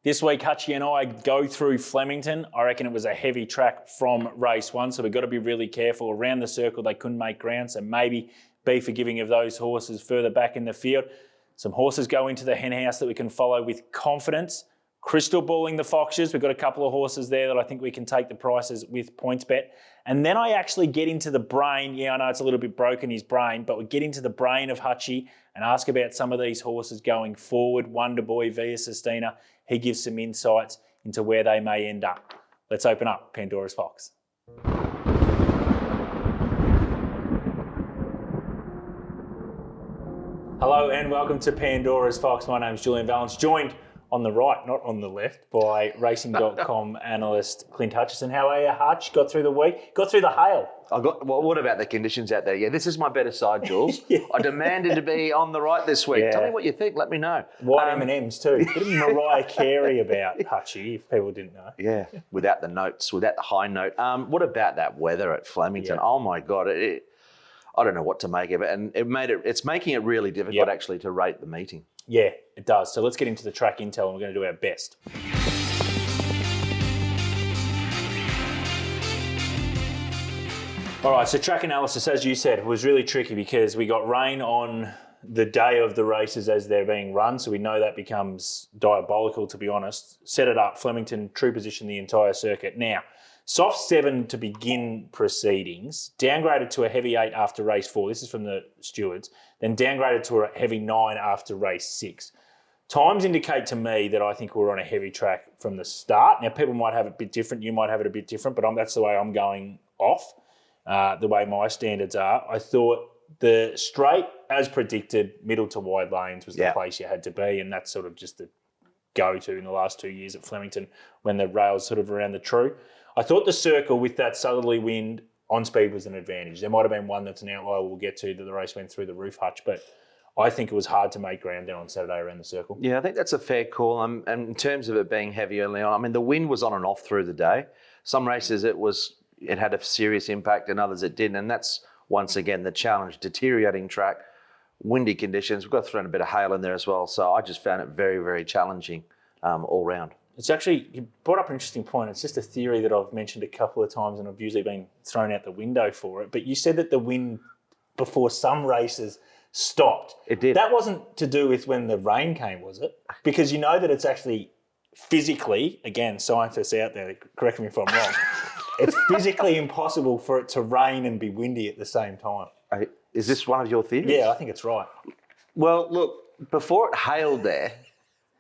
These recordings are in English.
This week, Hutchie and I go through Flemington. I reckon it was a heavy track from race one, so we've got to be really careful. Around the circle, they couldn't make ground, so maybe be forgiving of those horses further back in the field. Some horses go into the Hen House that we can follow with confidence. Crystal Balling the Foxtures. We've got a couple of horses there that I think we can take the prices with PointsBet. And then I actually get into the brain. Yeah, I know it's a little bit broken, his brain, but we get into the brain of Hutchie and ask about some of these horses going forward. Wonder Boy, Via Sistina. He gives some insights into where they may end up. Let's open up Pandora's Fox. Hello and welcome to Pandora's Fox. My name's Julian Valence, joined on the right, not on the left, by Racing.com analyst Clint Hutchison. How are you, Hutch? Got through the week? Got through the hail? Well, what about the conditions out there? Yeah, this is my better side, Jules. Yeah. I demanded to be on the right this week. Yeah. Tell me what you think. Let me know. White M&Ms too. Bit of Mariah Carey about Hutchie, if people didn't know. Yeah, without the notes, without the high note. What about that weather at Flemington? Yeah. Oh my God, I don't know what to make of it, and it's making it really difficult actually to rate the meeting. Yeah, it does. So let's get into the track intel, and we're going to do our best. All right, so track analysis, as you said, was really tricky because we got rain on the day of the races as they're being run, so we know that becomes diabolical, to be honest. Set it up, Flemington, true position the entire circuit. Now, soft 7 to begin proceedings, downgraded to a heavy 8 after race 4. This is from the stewards. Then downgraded to a heavy 9 after race 6. Times indicate to me that I think we're on a heavy track from the start. Now, people might have it a bit different. You might have it a bit different, but that's the way I'm going off, the way my standards are. I thought the straight, as predicted, middle to wide lanes was the place you had to be, and that's sort of just the go-to in the last 2 years at Flemington when the rails sort of around the true. I thought the circle with that southerly wind on speed was an advantage. There might have been one that's an outlier we'll get to that the race went through the roof, Hutch, but I think it was hard to make ground there on Saturday around the circle. Yeah, I think that's a fair call. And in terms of it being heavy early on, I mean, the wind was on and off through the day. Some races it had a serious impact and others it didn't. And that's, once again, the challenge. Deteriorating track, windy conditions. We've got to throw in a bit of hail in there as well. So I just found it very, very challenging all round. It's actually, you brought up an interesting point. It's just a theory that I've mentioned a couple of times and I've usually been thrown out the window for it. But you said that the wind before some races stopped. It did. That wasn't to do with when the rain came, was it? Because you know that it's actually physically, again, scientists out there, correct me if I'm wrong, it's physically impossible for it to rain and be windy at the same time. Is this one of your theories? Yeah, I think it's right. Well, look, before it hailed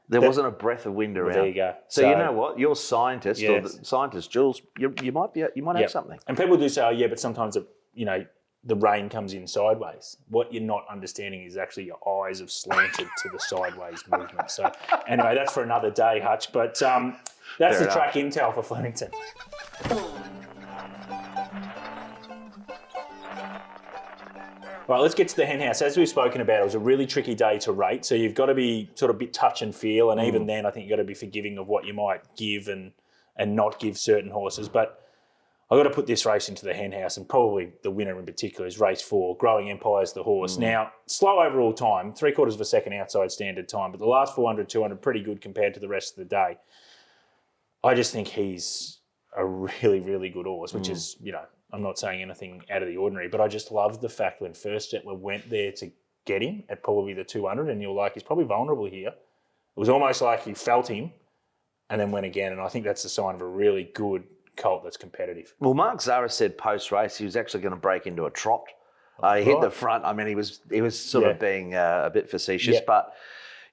there wasn't a breath of wind around. Well, there you go. So you know what? You're a scientist, or the scientist, Jules. You might have something. And people do say, oh yeah, but sometimes the rain comes in sideways. What you're not understanding is actually your eyes have slanted to the sideways movement. So anyway, that's for another day, Hutch. But that's the track intel for Flemington. Right, let's get to the Hen House. As we've spoken about, it was a really tricky day to rate, so you've got to be sort of a bit touch and feel, and even then I think you've got to be forgiving of what you might give and not give certain horses. But I've got to put this race into the Hen House, and probably the winner in particular is race 4, Growing Empire's the horse. Now, slow overall time, 3/4 of a second outside standard time, but the last 400, 200, pretty good compared to the rest of the day. I just think he's a really, really good horse, which is, I'm not saying anything out of the ordinary, but I just love the fact when First Settler went there to get him at probably the 200, and you're like, he's probably vulnerable here. It was almost like you felt him and then went again, and I think that's a sign of a really good colt that's competitive. Well, Mark Zara said post-race he was actually going to break into a trot. He hit the front. I mean, he was sort of being a bit facetious, but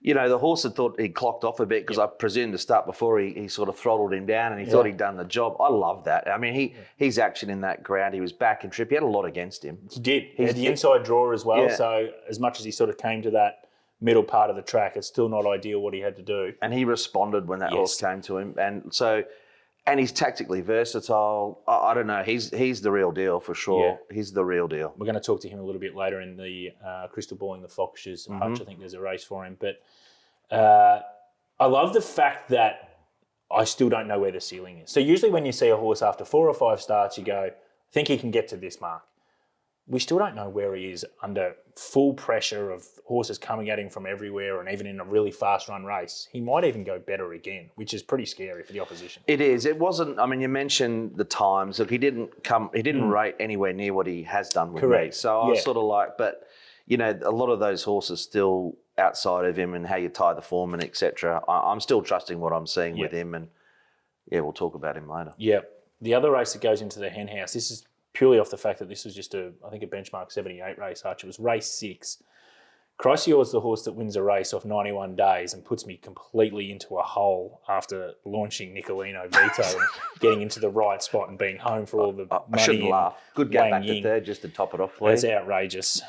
the horse had thought he'd clocked off a bit because I presume to start before he sort of throttled him down and he thought he'd done the job. I love that. I mean, his action in that ground, he was back and trip. He had a lot against him. He did. He had the inside draw as well. Yeah. So as much as he sort of came to that middle part of the track, it's still not ideal what he had to do. And he responded when that horse came to him. And he's tactically versatile. I don't know. He's the real deal for sure. Yeah. He's the real deal. We're going to talk to him a little bit later in the Crystal Balling the Foxtures. Hutch, I think there's a race for him. But I love the fact that I still don't know where the ceiling is. So usually when you see a horse after 4 or 5 starts, you go, I think he can get to this mark. we still don't know where he is under full pressure of horses coming at him from everywhere, and even in a really fast run race. He might even go better again, which is pretty scary for the opposition. It is. It wasn't. I mean, you mentioned the times. Look, he didn't rate anywhere near what he has done with me. So I was sort of like, but you know, a lot of those horses still outside of him and how you tie the form and etc. I'm still trusting what I'm seeing with him, and we'll talk about him later. Yeah. The other race that goes into the Hen House, this is purely off the fact that this was just a benchmark 78 race, Hutch. It was race 6. Criciore's the horse that wins a race off 91 days and puts me completely into a hole after launching Nicolino Vito and getting into the right spot and being home for all the money. I shouldn't laugh. Good go back to third just to top it off, please. That's outrageous.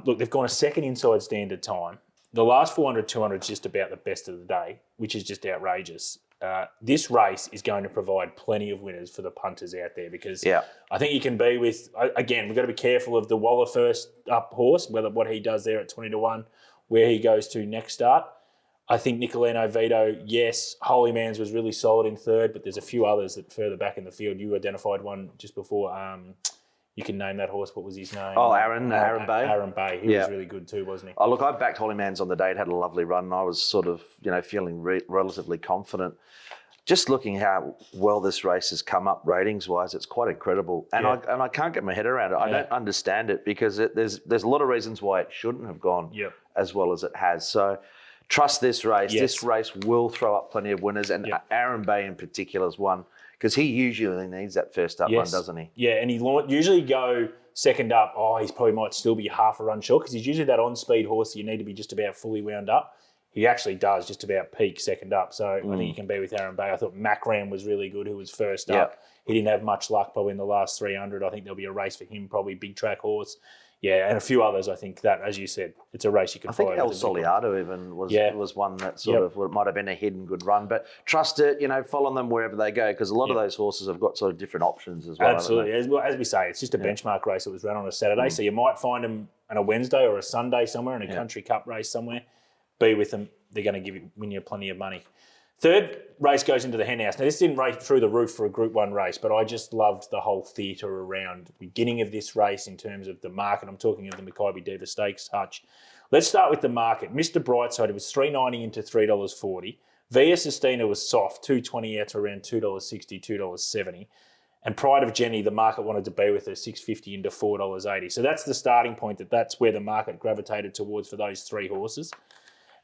Look, they've gone a second inside standard time. The last 400, 200 is just about the best of the day, which is just outrageous. This race is going to provide plenty of winners for the punters out there because I think you can be with, again, we've got to be careful of the Waller first up horse, what he does there at 20-1, where he goes to next start. I think Nicolino Vito, yes, Holy Man's was really solid in third, but there's a few others that further back in the field. You identified one just before. You can name that horse. What was his name? Oh, Aaron Bay. Aaron Bay. He was really good too, wasn't he? Oh, look, I backed Holy Man's on the day. It had a lovely run. And I was sort of, feeling relatively confident. Just looking how well this race has come up ratings-wise, it's quite incredible. And I can't get my head around it. I don't understand it because there's a lot of reasons why it shouldn't have gone as well as it has. So trust this race. Yes. This race will throw up plenty of winners. And Aaron Bay in particular is one because he usually needs that first up run, doesn't he? Yeah, and he usually go second up. Oh, he probably might still be half a run short because he's usually that on-speed horse that you need to be just about fully wound up. He actually does just about peak second up. So I think you can be with Aaron Bay. I thought Macram was really good, who was first up. He didn't have much luck probably in the last 300. I think there'll be a race for him, probably big track horse. Yeah, and a few others. I think that, as you said, it's a race you can follow. I think El Soliato even was one that sort of might have been a hidden good run. But trust it, follow them wherever they go because a lot of those horses have got sort of different options as well. Absolutely. As we say, it's just a benchmark race that was run on a Saturday. So you might find them on a Wednesday or a Sunday somewhere in a country cup race somewhere. Be with them. They're going to win you plenty of money. Third race goes into the Hen House. Now, this didn't rate through the roof for a Group 1 race, but I just loved the whole theatre around the beginning of this race in terms of the market. I'm talking of the Makybe Diva Stakes, Hutch. Let's start with the market. Mr. Brightside, it was $3.90 into $3.40. Via Sistina was soft, $2.20 out to around $2.60, $2.70. And Pride of Jenny, the market wanted to be with her, $6.50 into $4.80. So that's the starting point, that's where the market gravitated towards for those three horses.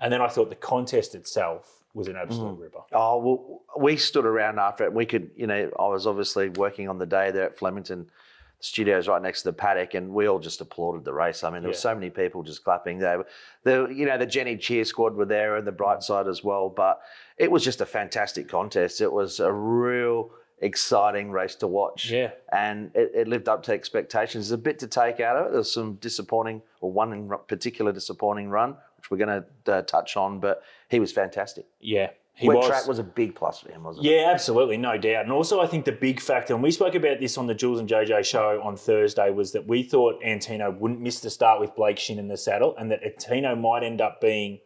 And then I thought the contest itself was an absolute ripper. Oh, well, we stood around after it. We could, I was obviously working on the day there at Flemington. The studio's right next to the paddock, and we all just applauded the race. I mean, there were so many people just clapping. The Jenny cheer squad were there and the Brightside as well. But it was just a fantastic contest. It was a real exciting race to watch. Yeah. And it lived up to expectations. There's a bit to take out of it. There's some disappointing, or one in particular disappointing run, which we're going to touch on, but he was fantastic. Yeah. Wet track was a big plus for him, wasn't it? Yeah, absolutely, no doubt. And also I think the big factor, and we spoke about this on the Jules and JJ show on Thursday, was that we thought Antino wouldn't miss the start with Blake Shin in the saddle, and that Antino might end up being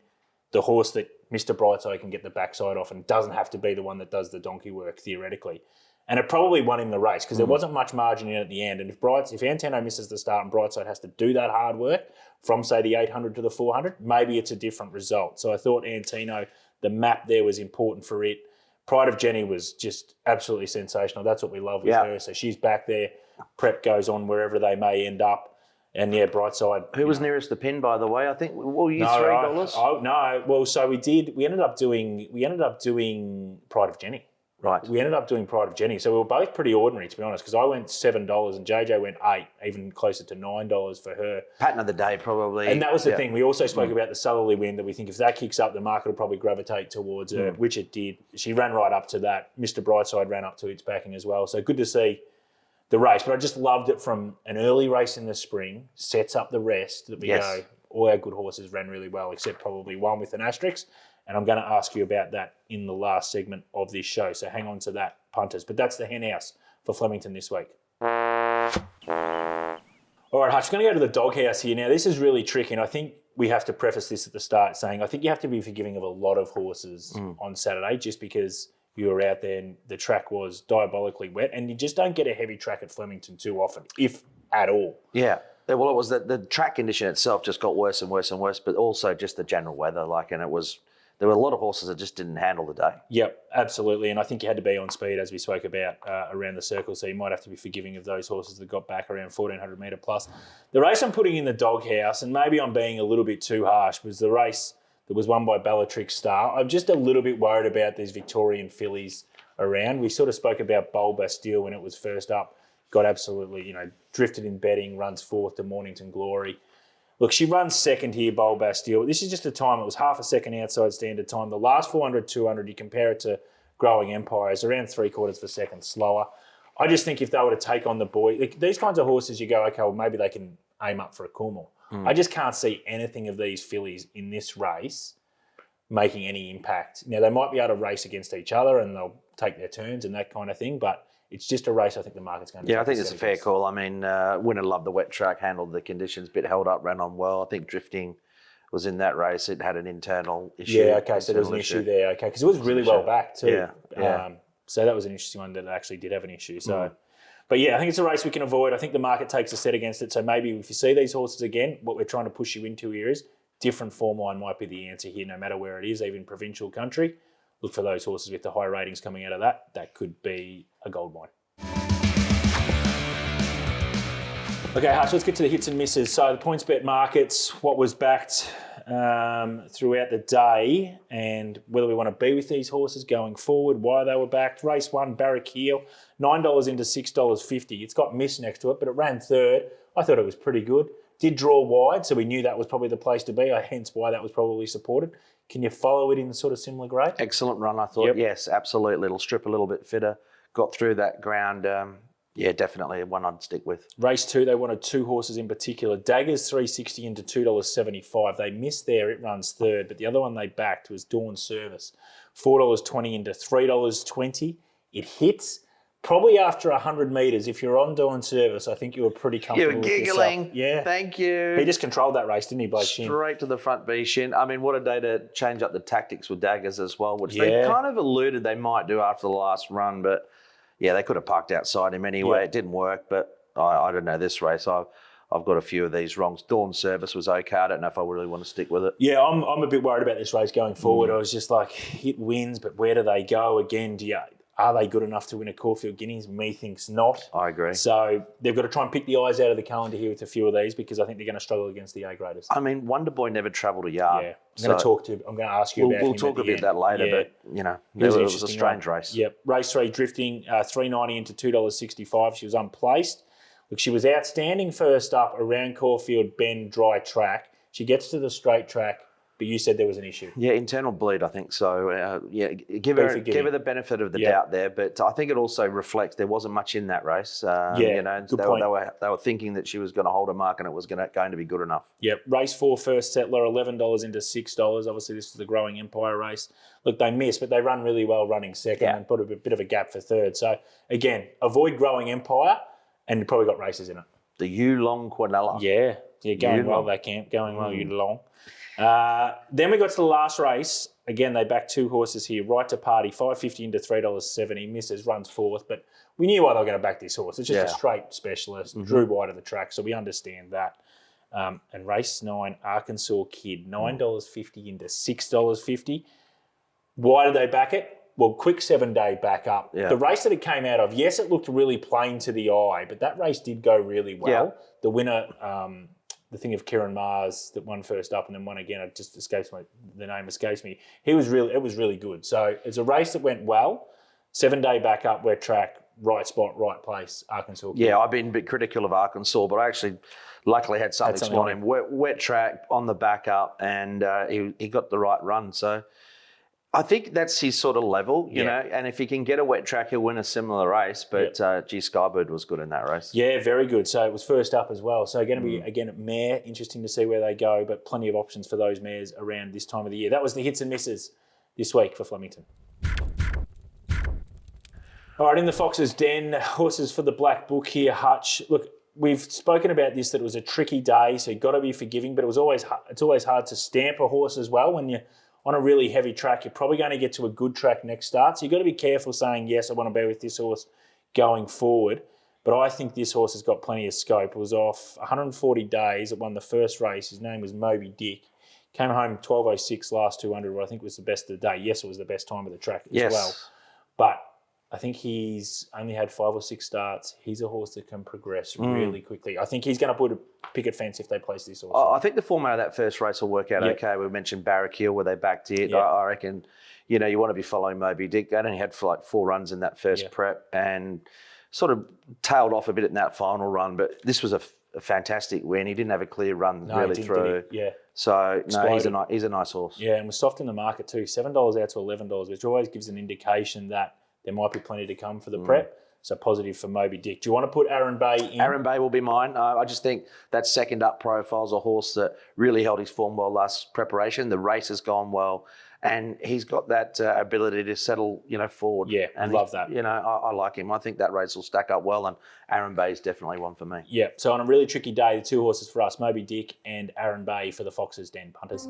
the horse that Mr. Brightside can get the backside off and doesn't have to be the one that does the donkey work, theoretically. And it probably won him the race because there wasn't much margin in it at the end. And if Antino misses the start and Brightside has to do that hard work from, say, the 800 to the 400, maybe it's a different result. So I thought Antino, the map there was important for it. Pride of Jenny was just absolutely sensational. That's what we love with her. So she's back there. Prep goes on wherever they may end up. And Brightside. Who was nearest the pin, by the way? I think were you $3? No. Well, so we did. We ended up doing Pride of Jenny. Right. We ended up doing Pride of Jenny. So we were both pretty ordinary, to be honest, because I went $7 and JJ went $8, even closer to $9 for her. Pattern of the day, probably. And that was the thing. We also spoke about the Southerly win, that we think if that kicks up, the market will probably gravitate towards her, which it did. She ran right up to that. Mr. Brightside ran up to its backing as well. So good to see the race. But I just loved it from an early race in the spring, sets up the rest that we go. All our good horses ran really well, except probably one with an asterisk. And I'm going to ask you about that in the last segment of this show. So hang on to that, punters. But that's the Hen House for Flemington this week. All right, Hutch, we're going to go to the Dog House here. Now, this is really tricky, and I think we have to preface this at the start saying I think you have to be forgiving of a lot of horses on Saturday just because you were out there and the track was diabolically wet, and you just don't get a heavy track at Flemington too often, if at all. Yeah. Well, it was that the track condition itself just got worse and worse and worse, but also just the general weather. There were a lot of horses that just didn't handle the day. Yep, absolutely. And I think you had to be on speed, as we spoke about, around the circle. So you might have to be forgiving of those horses that got back around 1,400 metre plus. The race I'm putting in the doghouse, and maybe I'm being a little bit too harsh, was the race that was won by Bellatrix Star. I'm just a little bit worried about these Victorian fillies around. We sort of spoke about Bold Bastille when it was first up. Got absolutely, drifted in betting, runs fourth to Mornington Glory. Look, she runs second here, Bold Bastille. This is just a time, it was half a second outside standard time. The last 400, 200, you compare it to Growing Empire, is around 3/4 of a second slower. I just think if they were to take on the boy, these kinds of horses, you go, okay, well, maybe they can aim up for a Kumul. I just can't see anything of these fillies in this race making any impact. Now, they might be able to race against each other and they'll take their turns and that kind of thing, but it's just a race I think the market's going to I think it's a fair call. I mean, Winner loved the wet track, handled the conditions, bit held up, ran on well. I think Drifting was in that race. It had an internal issue. Yeah, okay, so there was an issue there, okay, because it was really well back too. Yeah. So that was an interesting one that actually did have an issue. So, But yeah, I think it's a race we can avoid. I think the market takes a set against it. So maybe if you see these horses again, what we're trying to push you into here is different form line might be the answer here, no matter where it is, even provincial country. Look for those horses with the high ratings coming out of that. That could be a gold mine. Okay, Hush, let's get to the hits and misses. So the points bet markets, what was backed throughout the day and whether we want to be with these horses going forward, why they were backed. Race 1, Barrack Heel, $9 into $6.50. It's got Miss next to it, but it ran third. I thought it was pretty good. Did draw wide, so we knew that was probably the place to be, hence why that was probably supported. Can you follow it in sort of similar grade? Excellent run, I thought. Yep. Yes, absolutely. It'll strip a little bit fitter. Got through that ground. Definitely one I'd stick with. Race 2, they wanted two horses in particular. Daggers $3.60 into $2.75. They missed there, it runs third, but the other one they backed was Dawn Service. $4.20 into $3.20. It hits. Probably after 100 metres, if you're on Dawn Service, I think you were pretty comfortable with yourself. You were giggling. Yeah. Thank you. He just controlled that race, didn't he, by Shin? Straight to the front B, Shin. I mean, what a day to change up the tactics with Daggers as well, which they kind of alluded they might do after the last run, but yeah, they could have parked outside him anyway. Yeah. It didn't work, but I don't know, this race, I've got a few of these wrongs. Dawn Service was okay. I don't know if I really want to stick with it. Yeah, I'm a bit worried about this race going forward. I was just like, it wins, but where do they go? Again, are they good enough to win a Caulfield Guineas? Me thinks not. I agree. So they've got to try and pick the eyes out of the calendar here with a few of these because I think they're going to struggle against the A-graders. I mean, Wonder Boy never travelled a yard. Yeah, I'm going to ask you about him. We'll talk a bit that later, but, it was a strange race. Yep. Race 3, Drifting, $3.90 into $2.65. She was unplaced. Look, she was outstanding first up around Caulfield Bend dry track. She gets to the straight track, but you said there was an issue. Yeah, internal bleed, I think so. Give her the benefit of the doubt there, but I think it also reflects there wasn't much in that race. Good point. They were thinking that she was going to hold a mark and it was going to be good enough. Yep. Race 4, First Settler, $11 into $6. Obviously, this was the Growing Empire race. Look, they missed, but they run really well running second and put a bit of a gap for third. So, again, avoid Growing Empire and you probably got races in it. The Yulong Quinella. Yeah, going well, that camp. Going well, Yulong. Then we got to the last race. Again, they backed two horses here. Right to Party, $5.50 into $3.70. Misses, runs fourth, but we knew why they were going to back this horse. It's just a straight specialist, drew wide of the track, so we understand that. And race 9, Arkansas Kid, $9.50 into $6.50. Why did they back it? Well, quick 7-day back up. Yeah. The race that it came out of, yes, it looked really plain to the eye, but that race did go really well. Yeah. The winner, the thing of Kieran Mars that won first up and then won again, it just the name escapes me. It was really good. So it's a race that went well. 7-day back up, wet track, right spot, right place, Arkansas Kid. Yeah, I've been a bit critical of Arkansas, but I actually luckily had something on him. Wet track on the back up and he got the right run. So I think that's his sort of level, you know, and if he can get a wet track, he'll win a similar race. But Skybird was good in that race. Yeah, very good. So it was first up as well. So going to be, again, at mare, interesting to see where they go, but plenty of options for those mares around this time of the year. That was the hits and misses this week for Flemington. All right, in the Fox's Den, horses for the Black Book here, Hutch. Look, we've spoken about this, that it was a tricky day, so you've got to be forgiving, but it's always hard to stamp a horse as well when you're on a really heavy track. You're probably going to get to a good track next start. So you've got to be careful saying, yes, I want to be with this horse going forward. But I think this horse has got plenty of scope. It was off 140 days. It won the first race. His name was Moby Dick. Came home 12.06 last 200, what I think was the best of the day. Yes, it was the best time of the track as well. But I think he's only had 5 or 6 starts. He's a horse that can progress really quickly. I think he's going to put a picket fence if they place this horse. I think the format of that first race will work out okay. We mentioned Barrack Hill where they backed it. Yep. I reckon, you know, you want to be following Moby Dick. They only had like 4 runs in that first prep and sort of tailed off a bit in that final run. But this was a fantastic win. He didn't have a clear run really through. So no, he's a nice horse. Yeah, and we're soft in the market too. $7 out to $11, which always gives an indication that there might be plenty to come for the prep. So positive for Moby Dick. Do you want to put Aaron Bay in? Aaron Bay will be mine. I just think that second up profile is a horse that really held his form well last preparation. The race has gone well. And he's got that ability to settle, you know, forward. Yeah, and I love that. You know, I like him. I think that race will stack up well, and Aaron Bay is definitely one for me. Yeah, so on a really tricky day, the 2 horses for us, Moby Dick and Aaron Bay for the Fox's Den punters.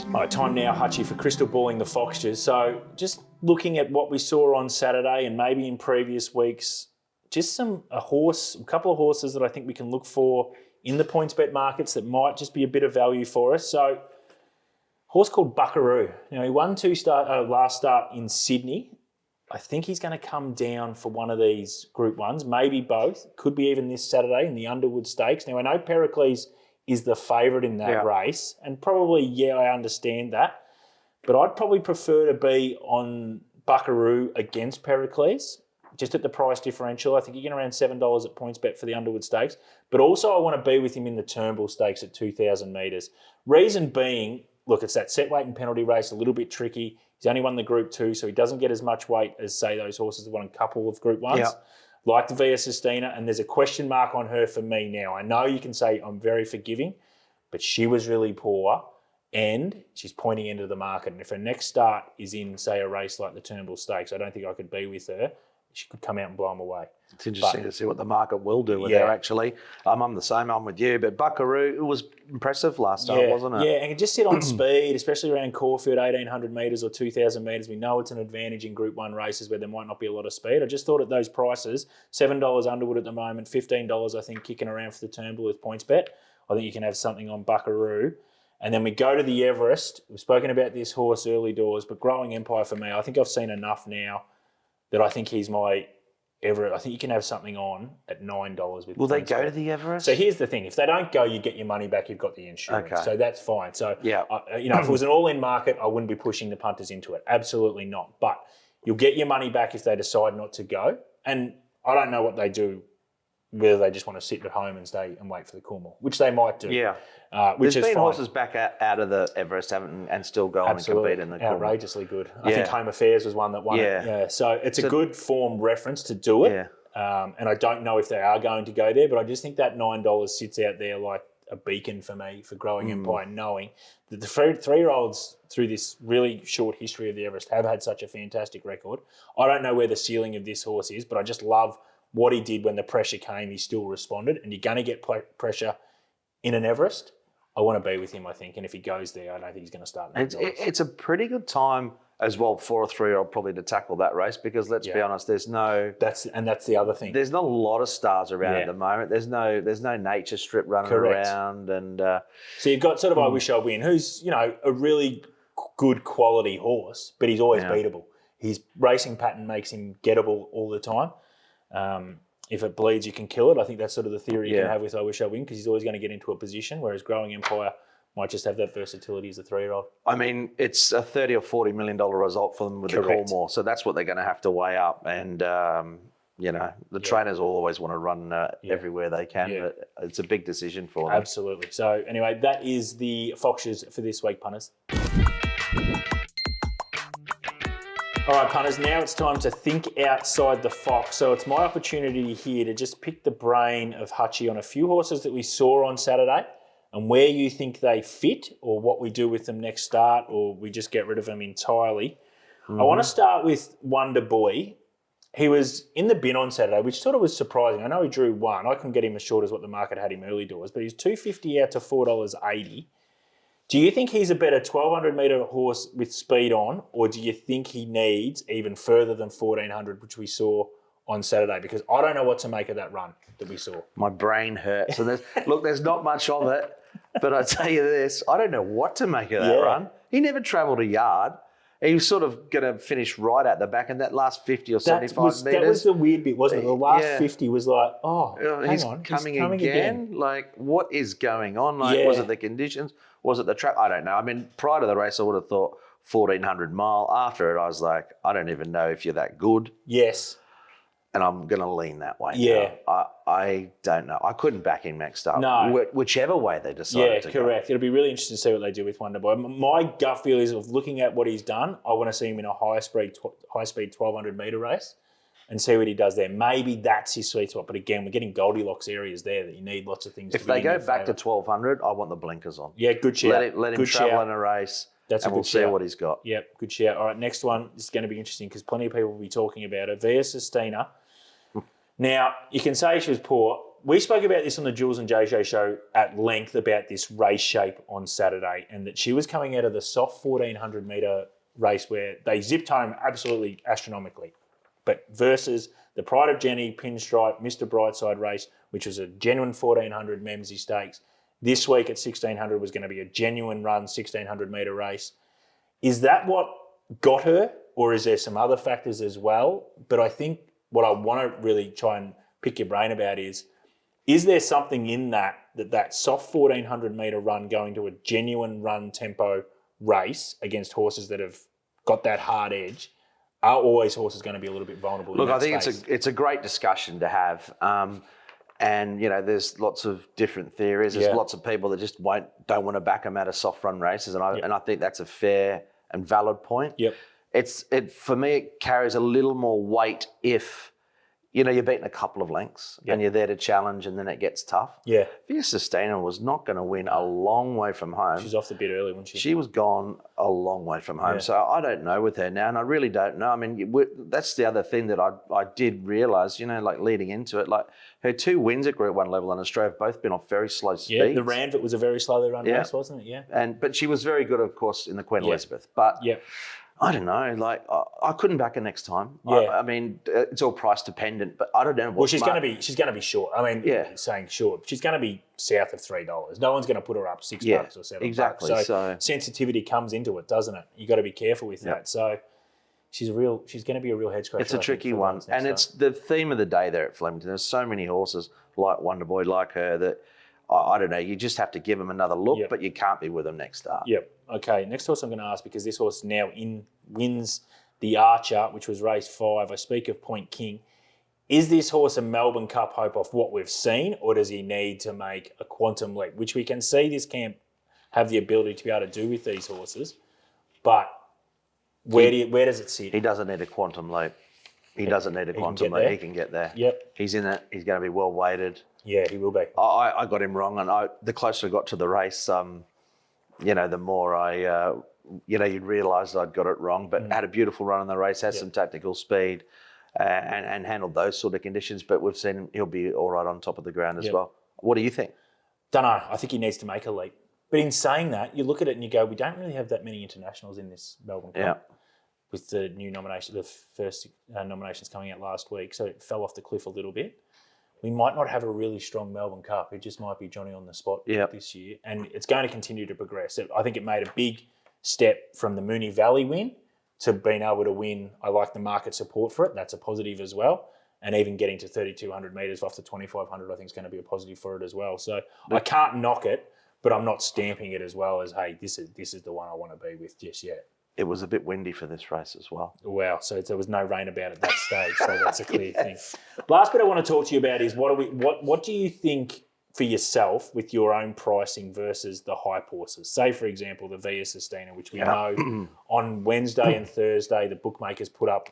All right, time now, Hutchie, for Crystal Balling the Foxtures. So just looking at what we saw on Saturday and maybe in previous weeks, just a couple of horses that I think we can look for in the points bet markets that might just be a bit of value for us. So, horse called Buckaroo. You know, he won last start in Sydney. I think he's going to come down for one of these Group 1s, maybe both. Could be even this Saturday in the Underwood Stakes. Now, I know Pericles is the favourite in that race, and probably, I understand that. But I'd probably prefer to be on Buckaroo against Pericles, just at the price differential. I think you get around $7 at PointsBet for the Underwood Stakes. But also I want to be with him in the Turnbull Stakes at 2,000 metres. Reason being, look, it's that set weight and penalty race, a little bit tricky. He's only won the Group 2, so he doesn't get as much weight as, say, those horses that won a couple of Group 1s. Like the Via Sistina, and there's a question mark on her for me now. I know you can say I'm very forgiving, but she was really poor and she's pointing into the market. And if her next start is in, say, a race like the Turnbull Stakes, I don't think I could be with her. She could come out and blow them away. It's interesting to see what the market will do with her, actually. I'm the same, I'm with you. But Buckaroo, it was impressive last time, wasn't it? Yeah, and it just sit on speed, especially around Caulfield, 1,800 metres or 2,000 metres. We know it's an advantage in Group 1 races where there might not be a lot of speed. I just thought at those prices, $7 Underwood at the moment, $15 I think kicking around for the Turnbull with PointsBet. I think you can have something on Buckaroo. And then we go to the Everest. We've spoken about this horse early doors, but Growing Empire for me, I think I've seen enough now that I think he's my Everest. I think you can have something on at $9 with. Will they go to the Everest? So here's the thing: if they don't go, you get your money back. You've got the insurance, so that's fine. So yeah, if it was an all-in market, I wouldn't be pushing the punters into it. Absolutely not. But you'll get your money back if they decide not to go. And I don't know what they do, whether they just want to sit at home and stay and wait for the Cornwall, which they might do. Yeah. Which There's is been fine. horses back out of the Everest and still go on and compete in the Cornwall. Outrageously good. I think Home Affairs was one that won it. Yeah. So it's a good form reference to do it. Yeah. And I don't know if they are going to go there, but I just think that $9 sits out there like a beacon for me for Growing Empire, knowing that the three-year-olds through this really short history of the Everest have had such a fantastic record. I don't know where the ceiling of this horse is, but I just love what he did when the pressure came. He still responded, and you're going to get pressure in an Everest. I want to be with him, I think, and if he goes there, I don't think he's going to start. It's a pretty good time as well for a 3-year-old probably to tackle that race because let's be honest, that's the other thing. There's not a lot of stars around at the moment. There's no nature strip running around, and so you've got sort of I Wish I Win, who's a really good quality horse, but he's always beatable. His racing pattern makes him gettable all the time. If it bleeds, you can kill it. I think that's sort of the theory you can have with I Wish I Win because he's always going to get into a position, whereas Growing Empire might just have that versatility as a 3-year-old. I mean, it's a $30 or $40 million result for them with the Cornwall, so that's what they're going to have to weigh up. And, the trainers will always want to run everywhere they can, but it's a big decision for them. Absolutely. So anyway, that is the Foxtures for this week, punters. All right, punters, now it's time to think outside the Fox. So it's my opportunity here to just pick the brain of Hutchie on a few horses that we saw on Saturday and where you think they fit or what we do with them next start or we just get rid of them entirely. I want to start with Wonder Boy. He was in the bin on Saturday, which sort of was surprising. I know he drew 1. I couldn't get him as short as what the market had him early doors, but he was $2.50 out to $4.80. Do you think he's a better 1,200 metre horse with speed on, or do you think he needs even further than 1,400, which we saw on Saturday? Because I don't know what to make of that run that we saw. My brain hurts. And there's not much of it, but I tell you this, I don't know what to make of that run. He never travelled a yard. He was sort of going to finish right at the back, and that last 50 or 75 metres. That was the weird bit, wasn't it? The last 50 was like, hang on, coming again. Like, what is going on? Like, was it the conditions? Was it the track? I don't know. I mean, prior to the race, I would have thought 1,400 mile. After it, I was like, I don't even know if you're that good. Yes. And I'm going to lean that way. Yeah. Now. I don't know. I couldn't back him next up. No. Whichever way they decided to correct. It'll be really interesting to see what they do with Wonder Boy. My gut feel is of looking at what he's done, I want to see him in a high speed 1,200 metre race and see what he does there. Maybe that's his sweet spot. But again, we're getting Goldilocks areas there that you need lots of things. If they go back to 1,200, I want the blinkers on. Yeah, good shout. Let him travel in a race. And we'll see what he's got. Yep, good shout. All right, next one. This is going to be interesting because plenty of people will be talking about it. Via Sistina. Now, you can say she was poor. We spoke about this on the Jules and JJ show at length about this race shape on Saturday and that she was coming out of the soft 1,400 metre race where they zipped home absolutely astronomically. But versus the Pride of Jenny, Pinstripe, Mr. Brightside race, which was a genuine 1,400 Memsey Stakes. This week at 1,600 was going to be a genuine run, 1,600 metre race. Is that what got her, or is there some other factors as well? But I think what I want to really try and pick your brain about is there something in that soft 1,400 metre run going to a genuine run tempo race against horses that have got that hard edge? Are always horses going to be a little bit vulnerable? Look, I think it's a great discussion to have. And, there's lots of different theories. There's lots of people that just don't want to back them out of soft run races. And I think that's a fair and valid point. Yep. For me, it carries a little more weight if, you're beating a couple of lengths and you're there to challenge and then it gets tough. Yeah. Via Sistina was not going to win a long way from home. She's off the bit early, wasn't she? She was gone a long way from home. Yeah. So I don't know with her now, and I really don't know. I mean, that's the other thing that I did realise, like leading into it, like her 2 wins at Group 1 level in Australia have both been off very slow speeds. Yeah, the Ranvet was a very slowly run race, wasn't it? Yeah. But she was very good, of course, in the Queen Elizabeth. But I don't know. Like I couldn't back her next time. Yeah. I mean, it's all price dependent, but I don't know. Well, she's going to be short. I mean, saying short, she's going to be south of $3. No one's going to put her up $6 or $7. Exactly. So sensitivity comes into it, doesn't it? You got to be careful with that. So she's going to be a real head scratcher. It's a tricky one, and it's the theme of the day there at Flemington. There's so many horses like Wonder Boy, like her, that I don't know. You just have to give them another look, but you can't be with them next start. Yep. Okay. Next horse I'm going to ask, because this horse now wins the Archer, which was race 5. I speak of Point King. Is this horse a Melbourne Cup hope off what we've seen, or does he need to make a quantum leap, which we can see this camp have the ability to be able to do with these horses? But where does it sit? He doesn't need a quantum leap. He doesn't need a quantum leap. He can get there. Yep. He's in it. He's going to be well weighted. Yeah, he will be. I got him wrong, and the closer I got to the race, the more you'd realise I'd got it wrong. But had a beautiful run in the race, had some tactical speed, and handled those sort of conditions. But we've seen he'll be all right on top of the ground as well. What do you think? Don't know. I think he needs to make a leap. But in saying that, you look at it and you go, we don't really have that many internationals in this Melbourne Cup. Yeah. With the new nomination, the first nominations coming out last week, so it fell off the cliff a little bit. We might not have a really strong Melbourne Cup. It just might be Johnny on the spot this year. And it's going to continue to progress. I think it made a big step from the Moonee Valley win to being able to win. I like the market support for it. That's a positive as well. And even getting to 3,200 metres off the 2,500, I think is going to be a positive for it as well. So I can't knock it, but I'm not stamping it as well as, hey, this is the one I want to be with just yet. It was a bit windy for this race as well. Wow, so there was no rain about at that stage, so that's a clear thing. Last bit I want to talk to you about is what do you think for yourself with your own pricing versus the hype horses? Say, for example, the Via Sistina, which we know on Wednesday and Thursday the bookmakers put up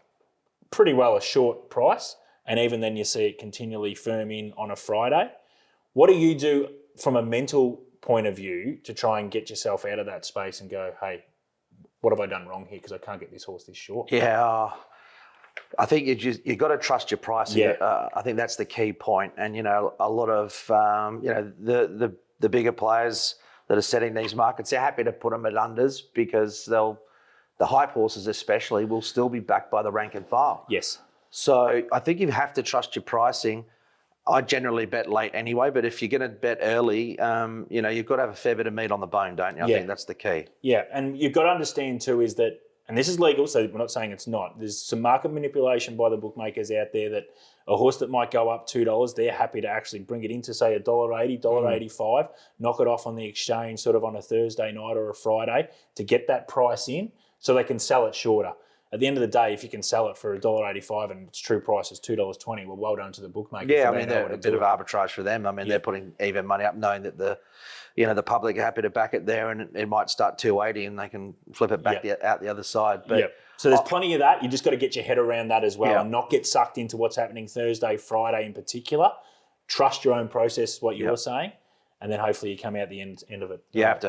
pretty well a short price, and even then you see it continually firm in on a Friday. What do you do from a mental point of view to try and get yourself out of that space and go, hey, what have I done wrong here because I can't get this horse this short? Yeah, I think you got to trust your pricing. Yeah. I think that's the key point. And a lot of the bigger players, that are setting these markets, they're happy to put them at unders because the hype horses especially will still be backed by the rank and file. Yes. So I think you have to trust your pricing. I generally bet late anyway, but if you're going to bet early, you've got to have a fair bit of meat on the bone, don't you? I think that's the key. Yeah, and you've got to understand too is that, and this is legal, so we're not saying it's not, there's some market manipulation by the bookmakers out there that a horse that might go up $2, they're happy to actually bring it into, say, $1.80, $1.85, knock it off on the exchange sort of on a Thursday night or a Friday to get that price in so they can sell it shorter. At the end of the day, if you can sell it for $1.85 and its true price is $2.20, well done to the bookmaker. Yeah, I mean, they're a bit of arbitrage for them. I mean, they're putting even money up knowing that the public are happy to back it there and it might start $2.80 and they can flip it back out the other side. But So there's plenty of that. You just got to get your head around that as well and not get sucked into what's happening Thursday, Friday in particular. Trust your own process, what you're saying, and then hopefully you come out the end of it. You have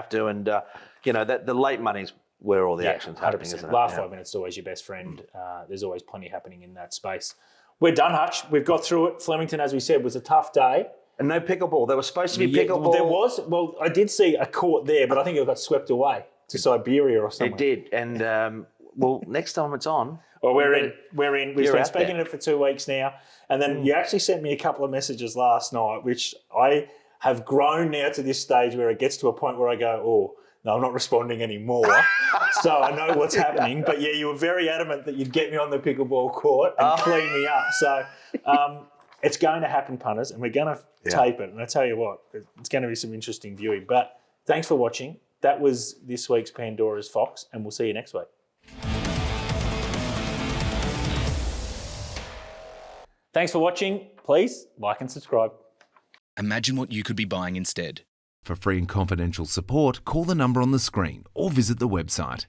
to. And, the late money's where all the action's happening, isn't it? Last 5 minutes is always your best friend. There's always plenty happening in that space. We're done, Hutch. We've got through it. Flemington, as we said, was a tough day. And no pickleball. There was supposed to be pickleball. There was. Well, I did see a court there, but I think it got swept away to Siberia or something. It did. And, next time it's on. Well, we're in. We've been speaking of it for 2 weeks now. And then you actually sent me a couple of messages last night, which I have grown now to this stage where it gets to a point where I go, oh, no, I'm not responding anymore. So I know what's happening. But yeah, you were very adamant that you'd get me on the pickleball court and clean me up. So it's going to happen, punters, and we're going to tape it. And I tell you what, it's going to be some interesting viewing. But thanks for watching. That was this week's Pandora's Fox, and we'll see you next week. Thanks for watching. Please like and subscribe. Imagine what you could be buying instead. For free and confidential support, call the number on the screen or visit the website.